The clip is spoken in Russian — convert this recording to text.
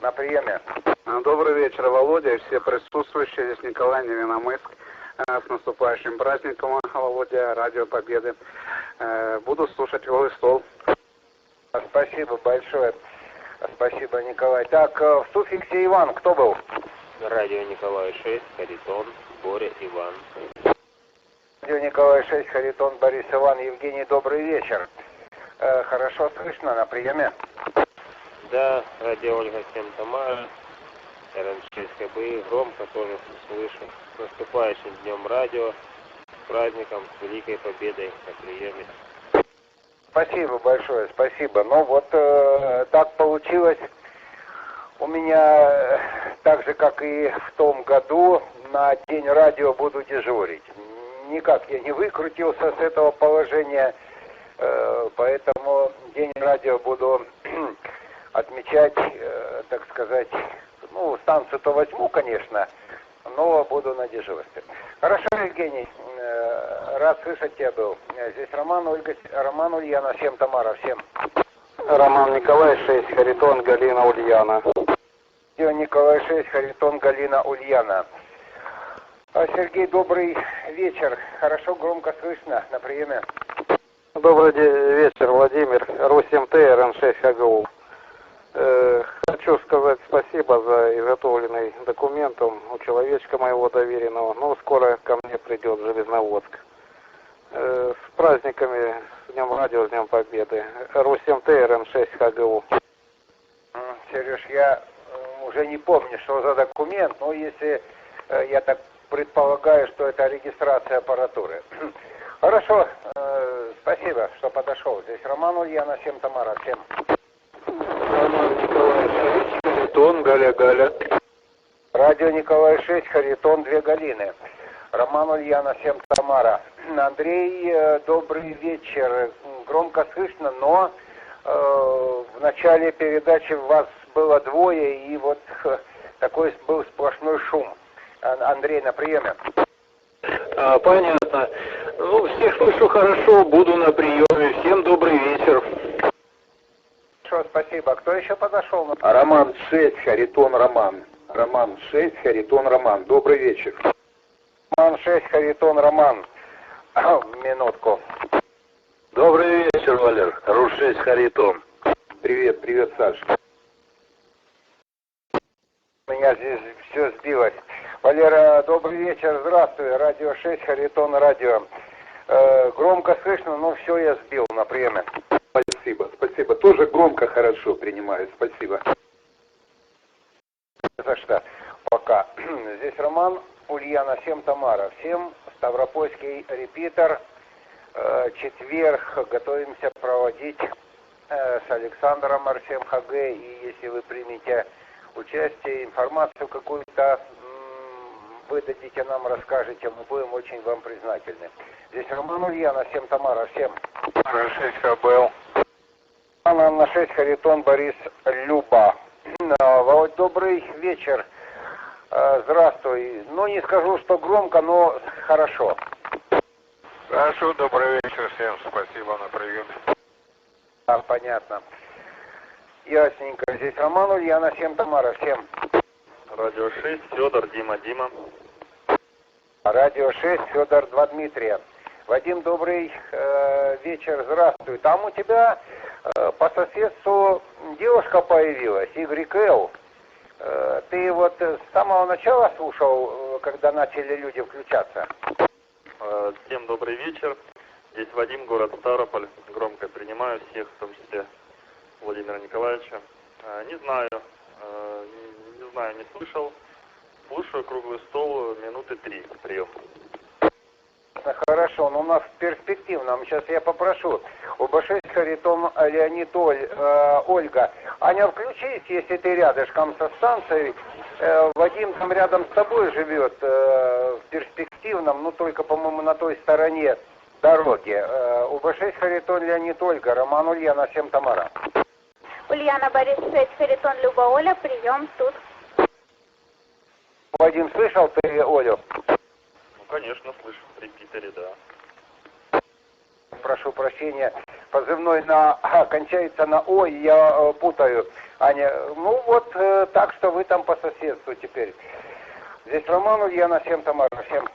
на приеме. Добрый вечер, Володя, и все присутствующие. Здесь Николай, Невиномыск. С наступающим праздником, Володя, Радио Победы. Буду слушать «Голый стол». Спасибо большое. Спасибо, Николай. Так, в суффиксе Иван кто был? Радио Николай 6, Харитон, Боря, Иван. Радио Николай 6, Харитон, Борис, Иван. Евгений, добрый вечер. Хорошо слышно на приеме? Да, радио Ольга 7, Тамара, РН6 КБ, громко тоже слышу. С наступающим днем радио, с праздником, с Великой Победой на приеме. Спасибо большое, спасибо. Ну вот так получилось. У меня, так же как и в том году, на День радио буду дежурить. Никак я не выкрутился с этого положения, поэтому День радио буду отмечать, так сказать, ну, станцию-то возьму, конечно, но буду на дежурстве. Хорошо, Евгений, рад слышать тебя был. Здесь Роман, Ольга, Роман, Ульяна, всем Тамара, всем. Роман Николай 6, Харитон, Галина, Ульяна. Николай 6, Харитон, Галина, Ульяна. Сергей, добрый вечер. Хорошо, громко слышно на приеме. Добрый вечер, Владимир, РУ-7Т, РН6 ХГУ. Хочу сказать спасибо за изготовленный документ, он у человечка моего доверенного, но скоро ко мне придет в Железноводск. С праздниками, с Днем Радио, с Днем Победы. РУ-7Т, РН6 ХГУ. Сереж, я уже не помню, что за документ, но если я так предполагаю, что это регистрация аппаратуры. Хорошо, спасибо, что подошел. Здесь Роман, Ульяна, всем Тамара, всем. Роман Николай 6, Харитон, Галя. Радио Николай 6, Харитон, 2 Галины. Роман, Ульяна, всем Тамара. Андрей, добрый вечер. Громко слышно, но в начале передачи вас было двое, и вот такой был сплошной шум. Андрей, на приеме. Понятно. Ну, всех слышу хорошо, буду на приеме. Всем добрый вечер. Хорошо, спасибо. Кто еще подошел? Роман 6, Харитон, Роман. Роман 6, Харитон, Роман. Добрый вечер. Роман 6, Харитон, Роман. Минутку. Добрый вечер, Валер. РУ-6, Харитон. Привет, привет, Саша. Меня здесь все сбилось. Валера, добрый вечер, здравствуй. Радио 6, Харитон, радио. Громко слышно, но все, я сбил на приеме. Спасибо, спасибо. Тоже громко, хорошо принимаю. Спасибо. За что? Пока. Здесь Роман, Ульяна, всем Тамара. Всем Ставропольский репитер. Четверг готовимся проводить с Александром Арсем ХГ. И если вы примете участие, информацию какую-то выдадите нам, расскажете, мы будем очень вам признательны. Здесь Роман, Ульяна, всем Тамара, всем. РН6 ХБЛ. Анна 6, Харитон, Борис, Люба. Володь, добрый вечер. Здравствуй. Ну, не скажу, что громко, но хорошо. Хорошо, добрый вечер всем. Спасибо на прием. Понятно. Ясненько. Здесь Роман, Ульяна, всем Тамара, всем. Радио 6, Федор, Дима. Радио 6, Федор, 2 Дмитрия. Вадим, добрый вечер, здравствуй. Там у тебя по соседству девушка появилась, YL. Ты вот с самого начала слушал, когда начали люди включаться? Всем добрый вечер. Здесь Вадим, город Ставрополь. Громко принимаю всех, в том числе Владимира Николаевича. Не знаю, не слышал. Слушаю круглый стол минуты 3 прием. Хорошо, но у нас перспективно. Сейчас я попрошу. УБ6, Харитон, Леонид, Ольга. Аня, включись, если ты рядышком со станцией. Вадим там рядом с тобой живет, в перспективном, ну только, по-моему, на той стороне дороги. УБ6, Харитон, Леонид, Ольга. Роман, Ульяна, всем Тамара. Ульяна, Борис 6, Харитон, Люба, Оля, прием тут. Вадим, слышал ты Олю? Ну, конечно, слышу. В репитере, да. Прошу прощения. позывной кончается на О, и я путаю. Аня, ну вот так что вы там по соседству теперь. Здесь Роман Ульяна, всем Тамара, всем.